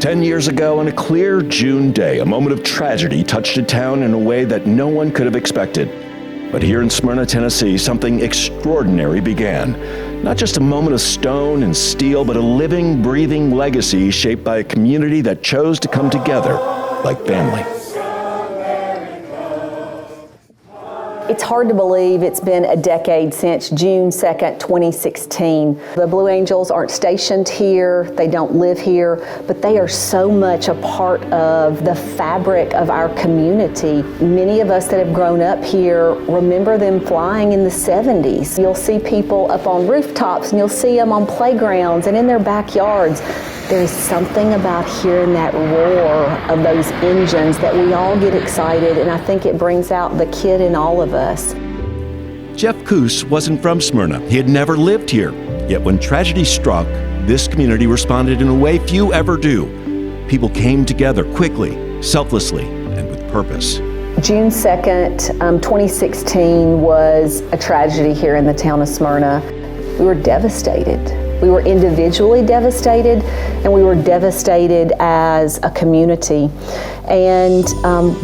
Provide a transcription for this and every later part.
10 years ago, on a clear June day, a moment of tragedy touched a town in a way that no one could have expected. But here in Smyrna, Tennessee, something extraordinary began. Not just a moment of stone and steel, but a living, breathing legacy shaped by a community that chose to come together like family. It's hard to believe it's been a decade since June 2nd, 2016. The Blue Angels aren't stationed here, they don't live here, but they are so much a part of the fabric of our community. Many of us that have grown up here remember them flying in the 70s. You'll see people up on rooftops and you'll see them on playgrounds and in their backyards. There's something about hearing that roar of those engines that we all get excited, and I think it brings out the kid in all of us. Jeff Kuss wasn't from Smyrna. He had never lived here. Yet when tragedy struck, this community responded in a way few ever do. People came together quickly, selflessly, and with purpose. June 2nd, 2016 was a tragedy here in the town of Smyrna. We were devastated. We were individually devastated, and we were devastated as a community. And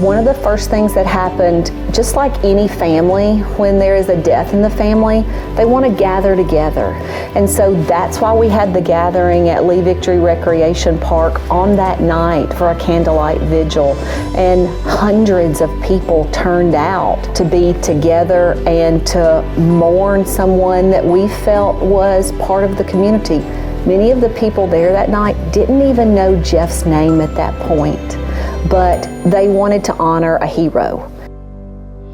one of the first things that happened, just like any family, when there is a death in the family, they want to gather together. And so that's why we had the gathering at Lee Victory Recreation Park on that night for a candlelight vigil. And hundreds of people turned out to be together and to mourn someone that we felt was part of the community. Many of the people there that night didn't even know Jeff's name at that point, but they wanted to honor a hero.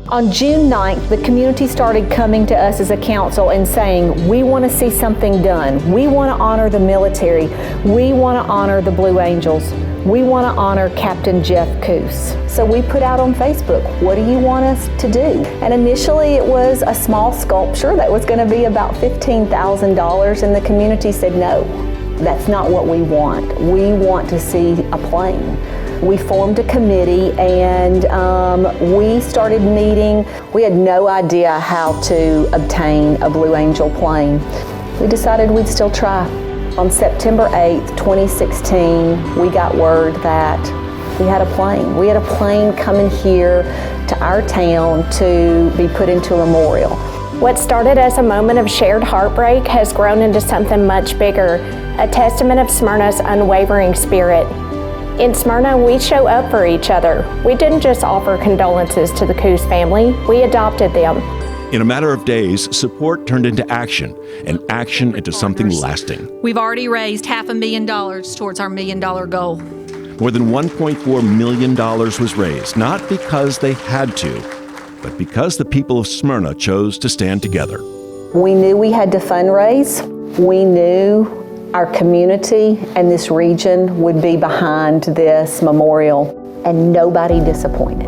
On June 9th, the community started coming to us as a council and saying, we want to see something done. We want to honor the military. We want to honor the Blue Angels. We want to honor Captain Jeff Kuss. So we put out on Facebook, what do you want us to do? And initially it was a small sculpture that was going to be about $15,000, and the community said, no, that's not what we want. We want to see a plane. We formed a committee and we started meeting. We had no idea how to obtain a Blue Angel plane. We decided we'd still try. On September 8th, 2016, we got word that we had a plane. We had a plane coming here to our town to be put into a memorial. What started as a moment of shared heartbreak has grown into something much bigger, a testament of Smyrna's unwavering spirit. In Smyrna, we show up for each other. We didn't just offer condolences to the Kuss family, we adopted them. In a matter of days, support turned into action, and action into something lasting. We've already raised $500,000 towards our $1 million goal. More than $1.4 million was raised, not because they had to, but because the people of Smyrna chose to stand together. We knew we had to fundraise. We knew our community and this region would be behind this memorial, and nobody disappointed.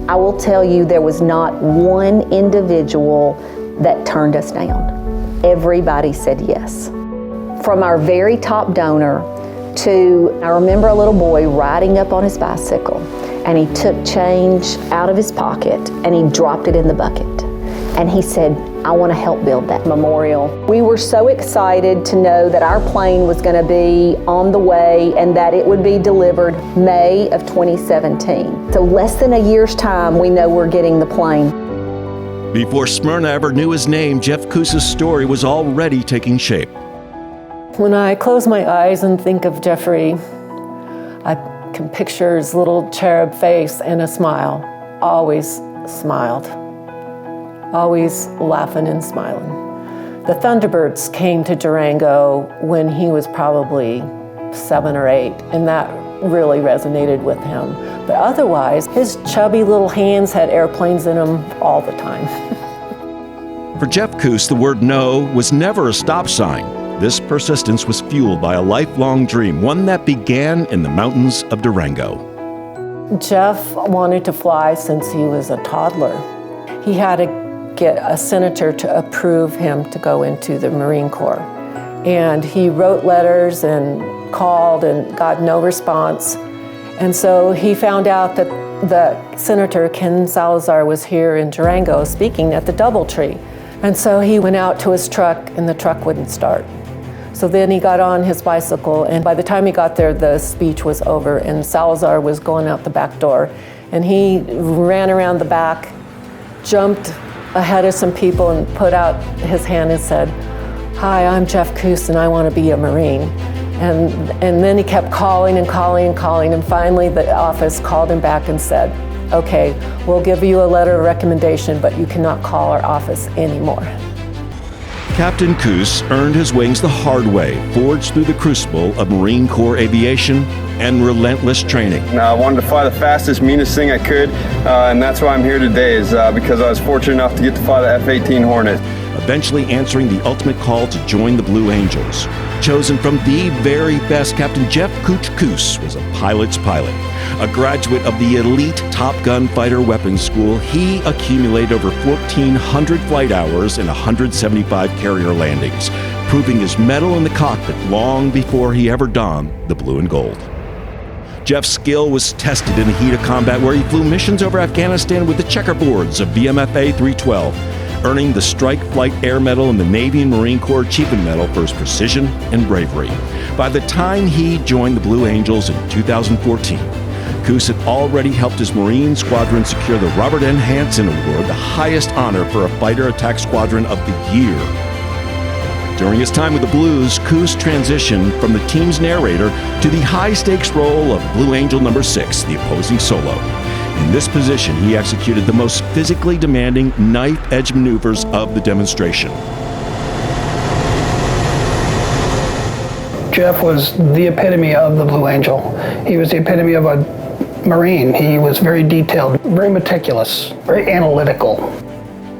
I will tell you, there was not one individual that turned us down. Everybody said yes. From our very top donor to, I remember a little boy riding up on his bicycle, and he took change out of his pocket and he dropped it in the bucket. And he said, I want to help build that memorial. We were so excited to know that our plane was going to be on the way and that it would be delivered May of 2017. So less than a year's time, we know we're getting the plane. Before Smyrna ever knew his name, Jeff Kuss's story was already taking shape. When I close my eyes and think of Jeffrey, I can picture his little cherub face and a smile. Always smiled. Always laughing and smiling. The Thunderbirds came to Durango when he was probably 7 or 8, and that really resonated with him. But otherwise, his chubby little hands had airplanes in them all the time. For Jeff Kuss, the word no was never a stop sign. This persistence was fueled by a lifelong dream, one that began in the mountains of Durango. Jeff wanted to fly since he was a toddler. He had to get a senator to approve him to go into the Marine Corps. And he wrote letters and called and got no response. And so he found out that the Senator Ken Salazar was here in Durango speaking at the Doubletree. And so he went out to his truck and the truck wouldn't start. So then he got on his bicycle, and by the time he got there, the speech was over, and Salazar was going out the back door. And he ran around the back, jumped ahead of some people, and put out his hand and said, "Hi, I'm Jeff Kuss, and I want to be a Marine." And then he kept calling and calling and calling, and finally the office called him back and said, "Okay, we'll give you a letter of recommendation, but you cannot call our office anymore." Captain Kuss earned his wings the hard way, forged through the crucible of Marine Corps aviation and relentless training. I wanted to fly the fastest, meanest thing I could, and that's why I'm here today, is because I was fortunate enough to get to fly the F-18 Hornet. Eventually answering the ultimate call to join the Blue Angels. Chosen from the very best, Captain Jeff Kuss was a pilot's pilot. A graduate of the elite Top Gun Fighter Weapons School, he accumulated over 1,400 flight hours and 175 carrier landings, proving his mettle in the cockpit long before he ever donned the blue and gold. Jeff's skill was tested in the heat of combat, where he flew missions over Afghanistan with the checkerboards of VMFA 312, earning the Strike Flight Air Medal and the Navy and Marine Corps Achievement Medal for his precision and bravery. By the time he joined the Blue Angels in 2014, Kuss had already helped his Marine squadron secure the Robert N. Hansen Award, the highest honor for a fighter attack squadron of the year. During his time with the Blues, Kuss transitioned from the team's narrator to the high-stakes role of Blue Angel number 6, the opposing solo. In this position, he executed the most physically demanding knife-edge maneuvers of the demonstration. Jeff was the epitome of the Blue Angel. He was the epitome of a Marine. He was very detailed, very meticulous, very analytical.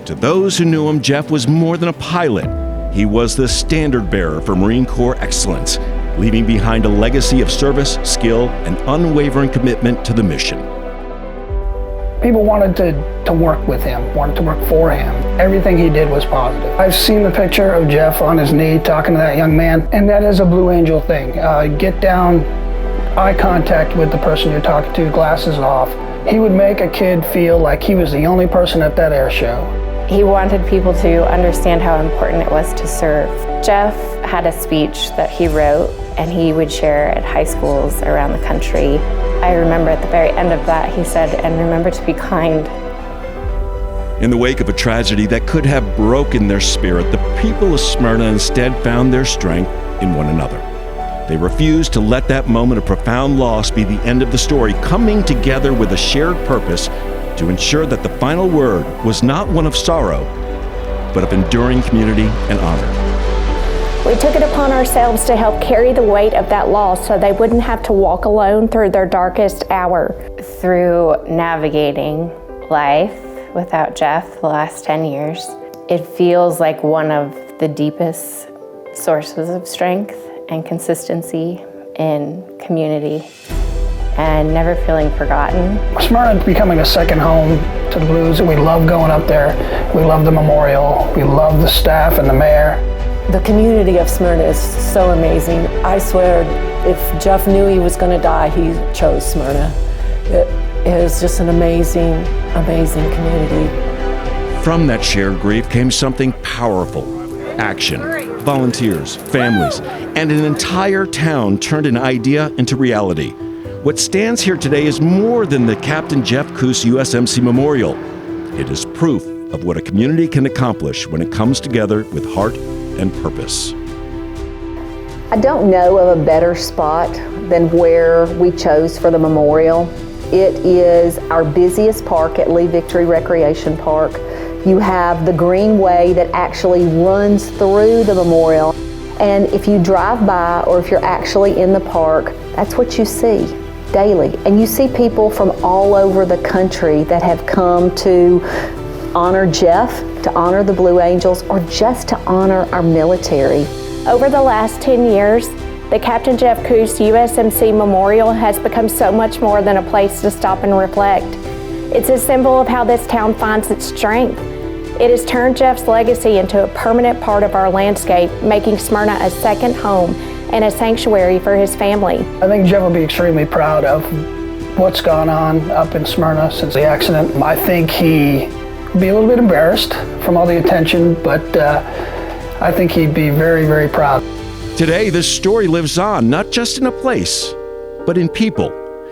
To those who knew him, Jeff was more than a pilot. He was the standard bearer for Marine Corps excellence, leaving behind a legacy of service, skill, and unwavering commitment to the mission. People wanted to work with him, wanted to work for him. Everything he did was positive. I've seen the picture of Jeff on his knee talking to that young man, and that is a Blue Angel thing. Get down, eye contact with the person you're talking to, glasses off. He would make a kid feel like he was the only person at that air show. He wanted people to understand how important it was to serve. Jeff had a speech that he wrote and he would share at high schools around the country. I remember at the very end of that he said, "And remember to be kind." In the wake of a tragedy that could have broken their spirit, the people of Smyrna instead found their strength in one another. They refused to let that moment of profound loss be the end of the story, coming together with a shared purpose to ensure that the final word was not one of sorrow, but of enduring community and honor. We took it upon ourselves to help carry the weight of that loss so they wouldn't have to walk alone through their darkest hour. Through navigating life without Jeff the last 10 years, it feels like one of the deepest sources of strength and consistency in community and never feeling forgotten. Smyrna is becoming a second home to the Blues, and we love going up there. We love the memorial. We love the staff and the mayor. The community of Smyrna is so amazing. I swear, if Jeff knew he was going to die, he chose Smyrna. It is just an amazing, amazing community. From that shared grief came something powerful. Action, volunteers, families, and an entire town turned an idea into reality. What stands here today is more than the Captain Jeff Kuss USMC Memorial. It is proof of what a community can accomplish when it comes together with heart and purpose. I don't know of a better spot than where we chose for the memorial. It is our busiest park at Lee Victory Recreation Park. You have the greenway that actually runs through the memorial. And if you drive by or if you're actually in the park, that's what you see daily. And you see people from all over the country that have come to honor Jeff, to honor the Blue Angels, or just to honor our military. Over the last 10 years, the Captain Jeff Kuss USMC Memorial has become so much more than a place to stop and reflect. It's a symbol of how this town finds its strength. It has turned Jeff's legacy into a permanent part of our landscape, making Smyrna a second home and a sanctuary for his family. I think Jeff will be extremely proud of what's gone on up in Smyrna since the accident. I think he will be a little bit embarrassed from all the attention, but I think he'd be very, very proud. Today, this story lives on, not just in a place, but in people.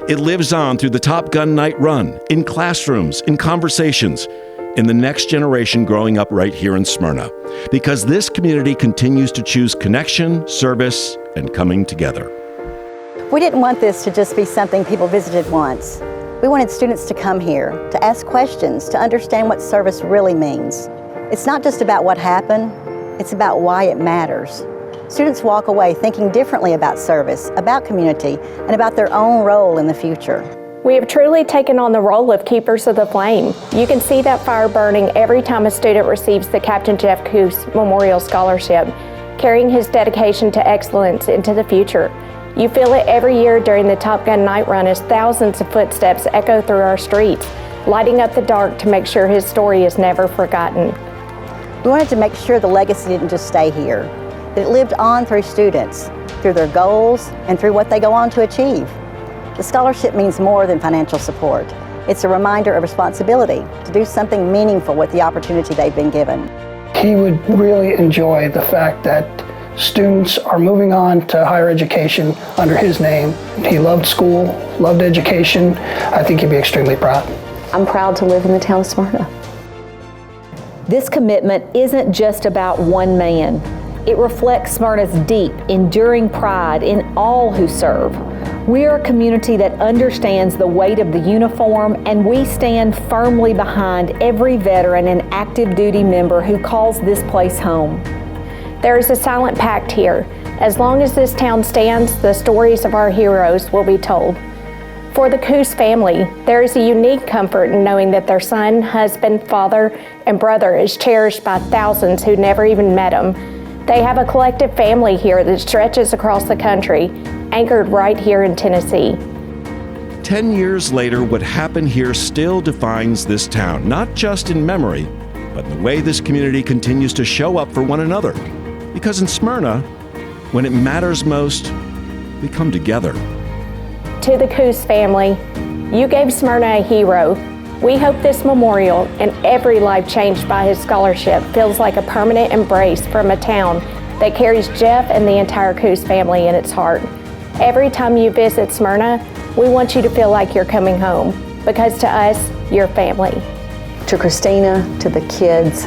It lives on through the Top Gun Night Run, in classrooms, in conversations, in the next generation growing up right here in Smyrna. Because this community continues to choose connection, service, and coming together. We didn't want this to just be something people visited once. We wanted students to come here, to ask questions, to understand what service really means. It's not just about what happened, it's about why it matters. Students walk away thinking differently about service, about community, and about their own role in the future. We have truly taken on the role of keepers of the flame. You can see that fire burning every time a student receives the Captain Jeff Kuss Memorial Scholarship, carrying his dedication to excellence into the future. You feel it every year during the Top Gun Night Run as thousands of footsteps echo through our streets, lighting up the dark to make sure his story is never forgotten. We wanted to make sure the legacy didn't just stay here, that it lived on through students, through their goals, and through what they go on to achieve. The scholarship means more than financial support. It's a reminder of responsibility to do something meaningful with the opportunity they've been given. He would really enjoy the fact that students are moving on to higher education under his name. He loved school, loved education. I think he'd be extremely proud. I'm proud to live in the town of Smyrna. This commitment isn't just about one man. It reflects Smyrna's deep, enduring pride in all who serve. We are a community that understands the weight of the uniform, and we stand firmly behind every veteran and active duty member who calls this place home. There is a silent pact here. As long as this town stands, the stories of our heroes will be told. For the Kuss family, there is a unique comfort in knowing that their son, husband, father, and brother is cherished by thousands who never even met him. They have a collective family here that stretches across the country, anchored right here in Tennessee. 10 years later, what happened here still defines this town, not just in memory, but in the way this community continues to show up for one another. Because in Smyrna, when it matters most, we come together. To the Kuss family, you gave Smyrna a hero. We hope this memorial and every life changed by his scholarship feels like a permanent embrace from a town that carries Jeff and the entire Kuss family in its heart. Every time you visit Smyrna, we want you to feel like you're coming home, because to us, you're family. To Christina, to the kids,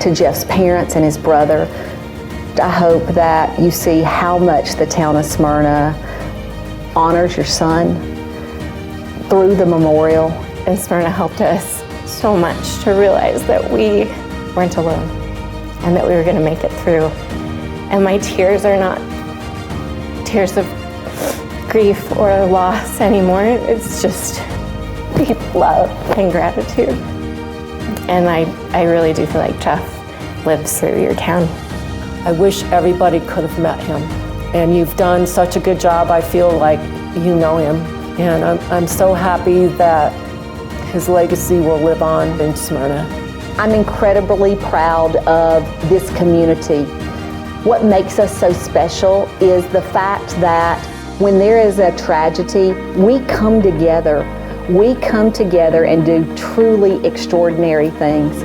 to Jeff's parents and his brother, I hope that you see how much the town of Smyrna honors your son through the memorial. And Smyrna helped us so much to realize that we weren't alone and that we were going to make it through. And my tears are not tears of grief or loss anymore. It's just deep love and gratitude. And I really do feel like Jeff lives through your town. I wish everybody could have met him. And you've done such a good job. I feel like you know him. And I'm so happy that his legacy will live on in Smyrna. I'm incredibly proud of this community. What makes us so special is the fact that when there is a tragedy, we come together. We come together and do truly extraordinary things.